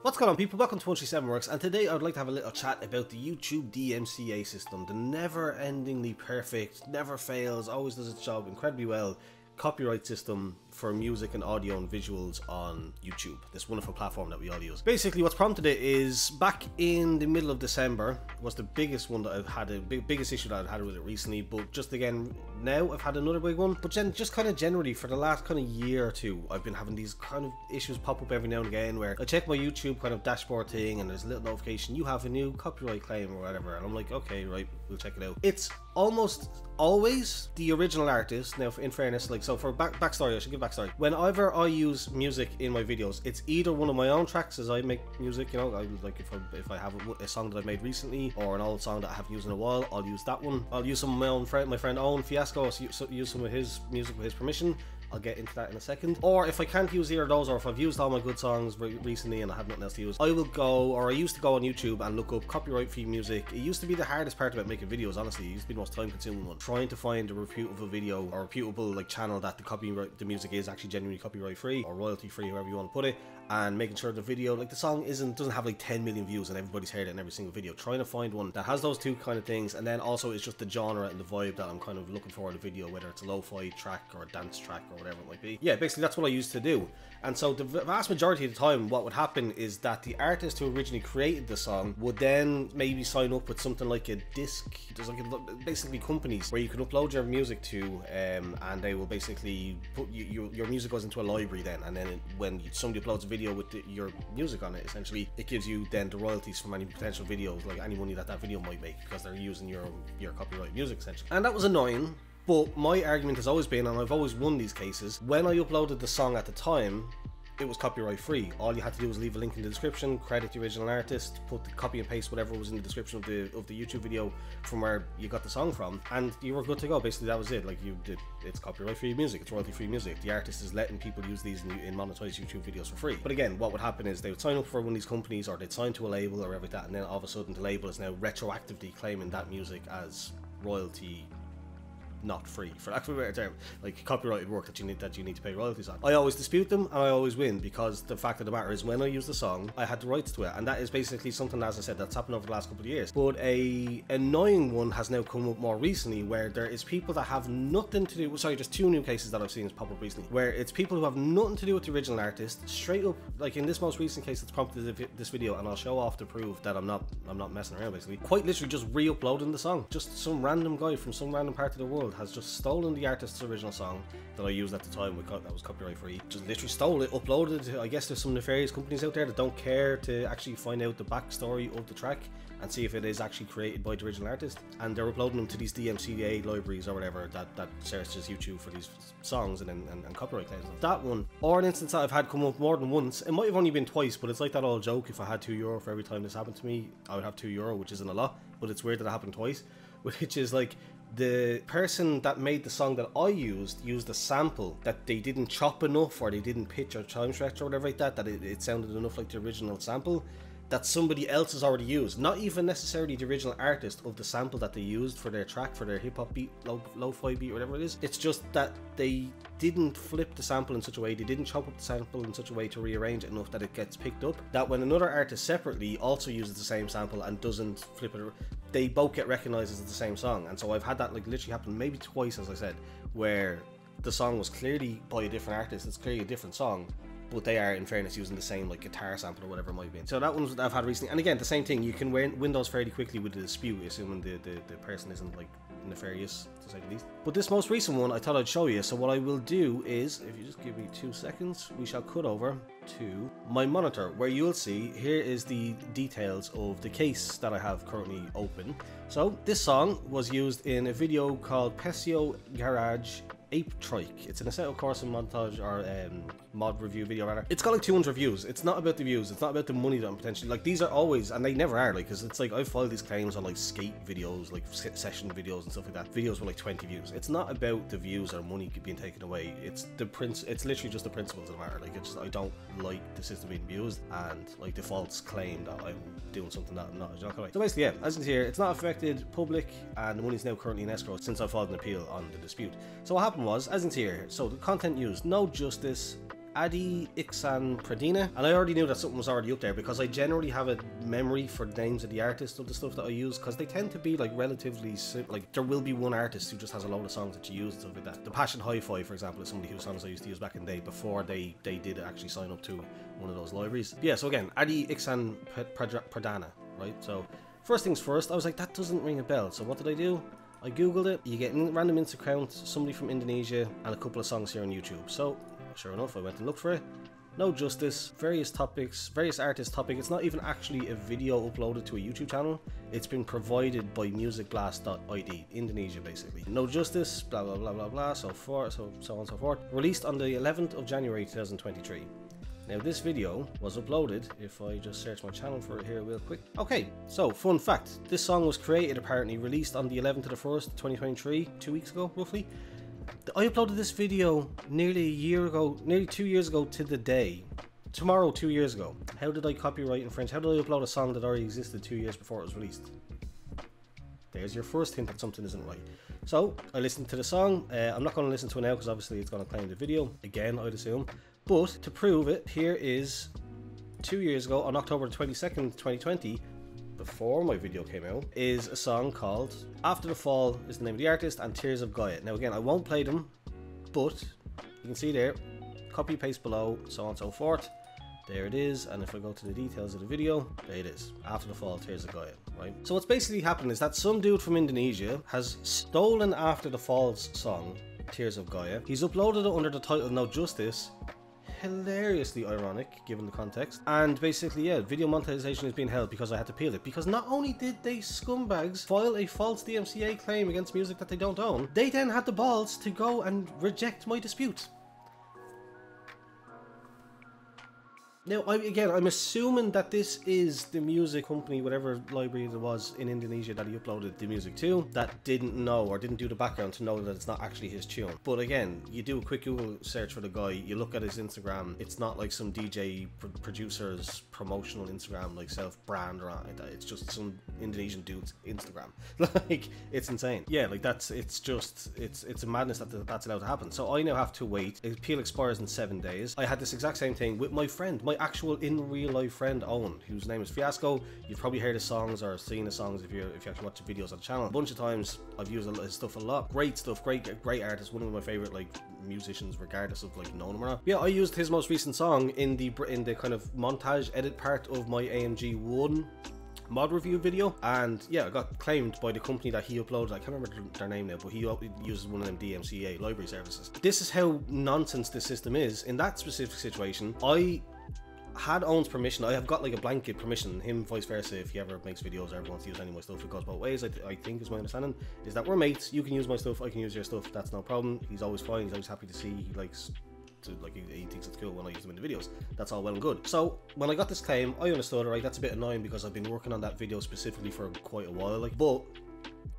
What's going on, people? Welcome to 137 Works, and today I would like to have a little chat about the YouTube DMCA system, the never-endingly perfect, never fails, always does its job incredibly well copyright system for music and audio and visuals on YouTube, this wonderful platform that we all use. Basically, what's prompted it is back in the middle of December was the biggest one that I've had, biggest issue that I've had with it recently, but just again, now I've had another big one. But then just kind of generally for the last kind of year or two, I've been having these kind of issues pop up every now and again where I check my YouTube kind of dashboard thing and there's a little notification, you have a new copyright claim or whatever, and I'm like, okay, right, we'll check it out. It's almost always the original artist. Now, in fairness, like, so for backstory, I should give backstory. Whenever I use music in my videos, it's either one of my own tracks as I make music, you know, like if I have a song that I've made recently or an old song that I haven't used in a while, I'll use that one. I'll use some of my own friend, my friend Owen Fiasco, so use some of his music with his permission. I'll get into that in a second. Or if I can't use either of those, or if I've used all my good songs recently and I have nothing else to use, I will go, or I used to go on YouTube and look up copyright free music. It used to be the hardest part about making videos, honestly. It used to be the most time consuming one. Trying to find a reputable video or reputable like channel that the music is actually genuinely copyright free or royalty free, however you want to put it, and making sure the video, like the song doesn't have like 10 million views and everybody's heard it in every single video. Trying to find one that has those two kind of things, and then also it's just the genre and the vibe that I'm kind of looking for in a video, whether it's a lo-fi track or a dance track or whatever it might be. Yeah, basically that's what I used to do. And so the vast majority of the time what would happen is that the artist who originally created the song would then maybe sign up with something like a disc. There's like basically companies where you can upload your music to, and they will basically put your music goes into a library then, and then when somebody uploads a video with your music on it, essentially it gives you then the royalties from any potential videos, like any money that video might make, because they're using your copyright music essentially. And that was annoying. But my argument has always been, and I've always won these cases, when I uploaded the song at the time, it was copyright free. All you had to do was leave a link in the description, credit the original artist, put the copy and paste whatever was in the description of the YouTube video from where you got the song from, and you were good to go. Basically that was it. Like, it's copyright free music, it's royalty free music. The artist is letting people use these in monetized YouTube videos for free. But again, what would happen is they would sign up for one of these companies, or they'd sign to a label or everything like that, and then all of a sudden the label is now retroactively claiming that music as royalty not free, for lack of a better term, like copyrighted work that you need to pay royalties on. I always dispute them and I always win, because the fact of the matter is, when I use the song, I had the rights to it, and that is basically something, as I said, that's happened over the last couple of years. But a annoying one has now come up more recently, where there is people that have nothing to do. Sorry, just two new cases that I've seen pop up recently, where it's people who have nothing to do with the original artist, straight up, like in this most recent case that's prompted this video, and I'll show off to prove that I'm not messing around, basically. Quite literally just re-uploading the song. Just some random guy from some random part of the world has just stolen the artist's original song that I used at the time that was copyright free. Just literally stole it, uploaded it. I guess there's some nefarious companies out there that don't care to actually find out the backstory of the track and see if it is actually created by the original artist, and they're uploading them to these DMCA libraries or whatever that searches YouTube for these songs and copyright claims. That one, or an instance that I've had come up more than once, it might have only been twice, but it's like that old joke, if I had €2 for every time this happened to me, I would have €2, which isn't a lot, but it's weird that it happened twice, which is like, the person that made the song that I used a sample that they didn't chop enough, or they didn't pitch or time stretch or whatever like that it sounded enough like the original sample that somebody else has already used. Not even necessarily the original artist of the sample that they used for their track, for their hip-hop beat, lo-fi beat, whatever it is. It's just that they didn't flip the sample in such a way, they didn't chop up the sample in such a way to rearrange it enough that it gets picked up, that when another artist separately also uses the same sample and doesn't flip it, they both get recognized as the same song. And so I've had that like literally happen maybe twice, as I said, where the song was clearly by a different artist, it's clearly a different song, but they are, in fairness, using the same like guitar sample or whatever it might be. So that one's I've had recently, and again, the same thing, you can win those fairly quickly with a dispute, assuming the person isn't like nefarious, to say the least. But this most recent one I thought I'd show you, so what I will do is, if you just give me 2 seconds, we shall cut over to my monitor, where you'll see here is the details of the case that I have currently open. So this song was used in a video called Pesio Garage Ape Trike. It's an Assetto Corsa montage, or mod review video rather. It's got like 200 views. It's not about the views, it's not about the money that I'm potentially, like, these are always, and they never are, like, because it's like I've filed these claims on like skate videos, like session videos and stuff like that, videos with like 20 views. It's not about the views or money being taken away, it's it's literally just the principles that matter. Like, it's just, I don't like the system being abused, and like the false claim that I'm doing something that I'm not. So basically, yeah, as you can see here, it's not affected public, and the money's now currently in escrow since I filed an appeal on the dispute. So what happened was, as you can see here, so the content used, no justice, Adi Iksan Pradina, and I already knew that something was already up there because I generally have a memory for names of the artists of the stuff that I use, because they tend to be like relatively like there will be one artist who just has a load of songs that you use and stuff like that. The Passion Hi-Fi, for example, is somebody whose songs I used to use back in the day before they did actually sign up to one of those libraries. But yeah, so again, Adi Iksan Pradana, right? So first things first, I was like, that doesn't ring a bell. So what did I do? I googled it. You get a random Insta account, somebody from Indonesia, and a couple of songs here on YouTube. So sure enough, I went and looked for it. No Justice, various topics, various artist topic. It's not even actually a video uploaded to a YouTube channel. It's been provided by musicblast.id, Indonesia basically. No Justice, blah blah blah blah blah, so on and so forth. Released on the 11th of January 2023. Now this video was uploaded, if I just search my channel for it here real quick. Okay, so fun fact, this song was created apparently, released on the 11th of the 1st, 2023, 2 weeks ago roughly. I uploaded this video nearly a year ago, nearly 2 years ago to the day. Tomorrow, 2 years ago. How did I copyright infringe? How did I upload a song that already existed 2 years before it was released? There's your first hint that something isn't right. So, I listened to the song. I'm not going to listen to it now because obviously it's going to claim the video. Again, I'd assume. But, to prove it, here is 2 years ago, on October 22nd, 2020, before my video came out, is a song called After the Fall is the name of the artist, and Tears of Gaia. Now again, I won't play them, but you can see there, copy paste below, so on and so forth. There it is, and if I go to the details of the video, there it is. After the Fall, Tears of Gaia, right? So what's basically happened is that some dude from Indonesia has stolen After the Fall's song, Tears of Gaia. He's uploaded it under the title No Justice. Hilariously ironic given the context, and basically yeah, video monetization is being held because I had to peel it, because not only did they scumbags file a false DMCA claim against music that they don't own, they then had the balls to go and reject my dispute. Now, I'm assuming that this is the music company, whatever library it was in Indonesia that he uploaded the music to, that didn't know or didn't do the background to know that it's not actually his tune. But again, you do a quick Google search for the guy, you look at his Instagram, it's not like some DJ producer's promotional Instagram, like self-brand or anything like that. It's just some Indonesian dude's Instagram. Like, it's insane. Yeah, like it's a madness that that's allowed to happen. So I now have to wait. Appeal expires in 7 days. I had this exact same thing with my friend, my actual in real life friend Owen, whose name is Fiasco. You've probably heard his songs or seen his songs if you actually watch the videos on the channel. A bunch of times I've used his stuff a lot. Great stuff, great artist, one of my favorite like musicians regardless of like knowing him or not. Yeah, I used his most recent song in the kind of montage edit part of my AMG 1 mod review video, and yeah, I got claimed by the company that he uploaded. I can't remember their name now, but he uses one of them DMCA library services. This is how nonsense this system is. In that specific situation, I had Owen's permission. I have got like a blanket permission, him vice versa. If he ever makes videos or ever wants to use any of my stuff, it goes both ways. I think is my understanding is that we're mates. You can use my stuff, I can use your stuff, that's no problem. He's always fine, he's always happy to see, he likes to, like, he thinks it's cool when I use them in the videos. That's all well and good. So when I got this claim, I understood, right, that's a bit annoying because I've been working on that video specifically for quite a while, like, but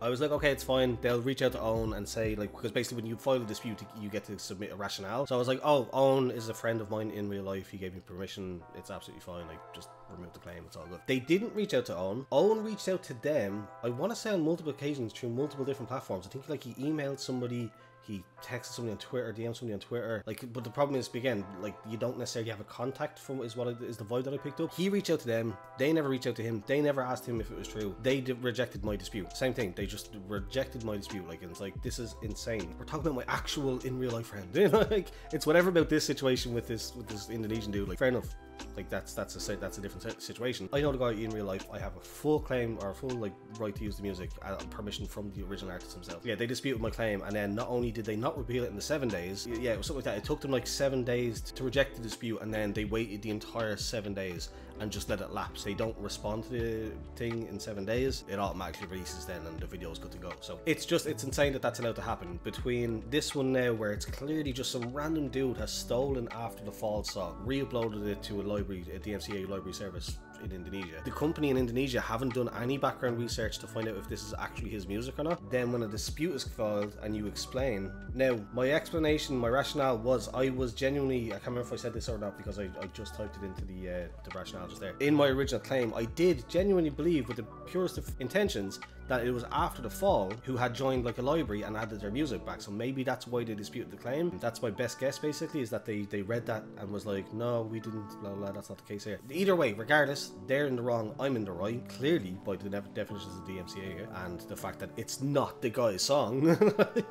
I was like, okay, it's fine. They'll reach out to Owen and say, like, because basically when you file a dispute, you get to submit a rationale. So I was like, oh, Owen is a friend of mine in real life. He gave me permission. It's absolutely fine. Like, just remove the claim. It's all good. They didn't reach out to Owen. Owen reached out to them. I want to say on multiple occasions through multiple different platforms. I think like he emailed somebody, he texted somebody on Twitter, DM'd somebody on Twitter. Like, but the problem is, again, like, you don't necessarily have a contact from is the vibe that I picked up. He reached out to them. They never reached out to him. They never asked him if it was true. They rejected my dispute. Same thing. They just rejected my dispute. Like, and it's like, this is insane. We're talking about my actual in real life friend. Like, it's whatever about this situation with this Indonesian dude. Like, fair enough. Like, that's a different situation. I know the guy in real life. I have a full claim or a full like right to use the music, permission from the original artist himself. Yeah, they disputed my claim, and then not only did they not repeal it in the 7 days, yeah, it was something like that. It took them like 7 days to reject the dispute, and then they waited the entire 7 days and just let it lapse. They don't respond to the thing in 7 days. It automatically releases then, and the video is good to go. So it's insane that that's allowed to happen. Between this one now, where it's clearly just some random dude has stolen After the Fall song, re-uploaded it to a library, a DMCA library service in Indonesia. The company in Indonesia haven't done any background research to find out if this is actually his music or not. Then when a dispute is filed and you explain, now my explanation, my rationale was, I was genuinely, I can't remember if I said this or not because I just typed it into the rationale just there. In my original claim, I did genuinely believe with the purest of intentions that it was after the fall who had joined like a library and added their music back. So maybe that's why they disputed the claim. That's my best guess, basically, is that they read that and was like, no, we didn't, blah, blah, that's not the case here. Either way, regardless, they're in the wrong, I'm in the right, clearly, by the definitions of the DMCA here, and the fact that it's not the guy's song. Like,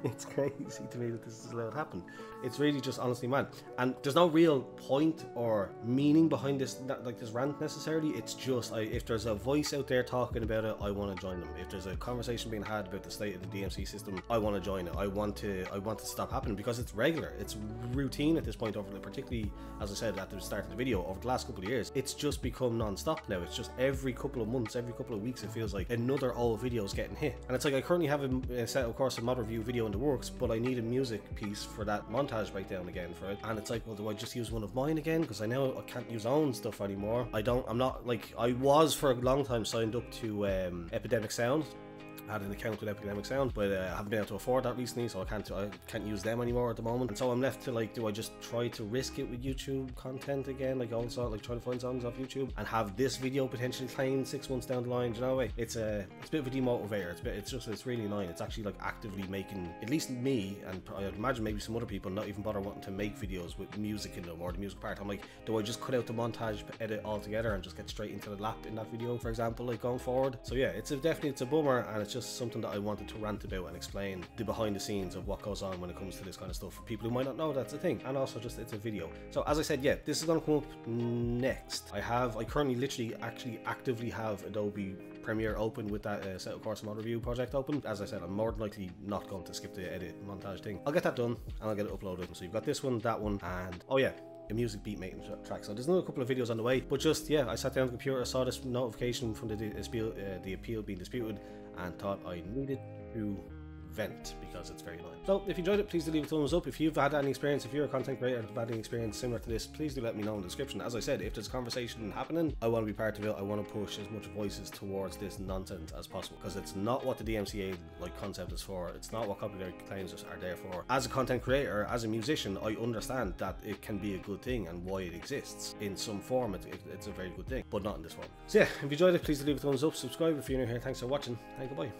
it's crazy to me that this is allowed to happen. It's really just honestly mad, and there's no real point or meaning behind this, like this rant necessarily. It's just if there's a voice out there talking about it, I want to join them. If there's a conversation being had about the state of the DMC system, I want to join it. I want to stop happening, because it's regular, it's routine at this point. Over, particularly as I said at the start of the video, over the last couple of years, it's just become non-stop now. It's just every couple of months, every couple of weeks, it feels like another old video is getting hit. And it's like, I currently have a set, of course, a mod review video in the works, but I need a music piece for that montage breakdown again for it, and it's like, well, do I just use one of mine again, because I know I can't use own stuff anymore. I'm not, like, I was for a long time signed up to Epidemic Sound. I had an account with Epidemic Sound, but I haven't been able to afford that recently, so I can't use them anymore at the moment. And so I'm left to, like, do I just try to risk it with YouTube content again, like also like trying to find songs off YouTube and have this video potentially claimed 6 months down the line? Do you know, it's a bit of a demotivator. It's really annoying. It's actually like actively making at least me, and I imagine maybe some other people, not even bother wanting to make videos with music in them or the music part. I'm like, do I just cut out the montage edit altogether and just get straight into the lap in that video, for example, like going forward? So yeah, it's a bummer, and it's just something that I wanted to rant about and explain the behind the scenes of what goes on when it comes to this kind of stuff for people who might not know that's a thing, and also just it's a video. So as I said, yeah, this is going to come up next. I currently literally actually actively have Adobe Premiere open with that set of course mod review project open. As I said, I'm more than likely not going to skip the edit montage thing. I'll get that done and I'll get it uploaded. So you've got this one, that one, and oh yeah, a music beat making track. So there's another couple of videos on the way, but just yeah, I sat down on the computer, saw this notification from the appeal being disputed, and thought I needed to vent because it's very annoying. So if you enjoyed it, please do leave a thumbs up. If you've had any experience, if you're a content creator and have had any experience similar to this, please do let me know in the description. As I said, if there's a conversation happening, I want to be part of it. I want to push as much voices towards this nonsense as possible, because it's not what the DMCA like concept is for. It's not what copyright claims are there for. As a content creator, as a musician, I understand that it can be a good thing, and why it exists in some form. It's a very good thing, but not in this form. So yeah, if you enjoyed it, please do leave a thumbs up, subscribe if you're new here. Thanks for watching, and goodbye.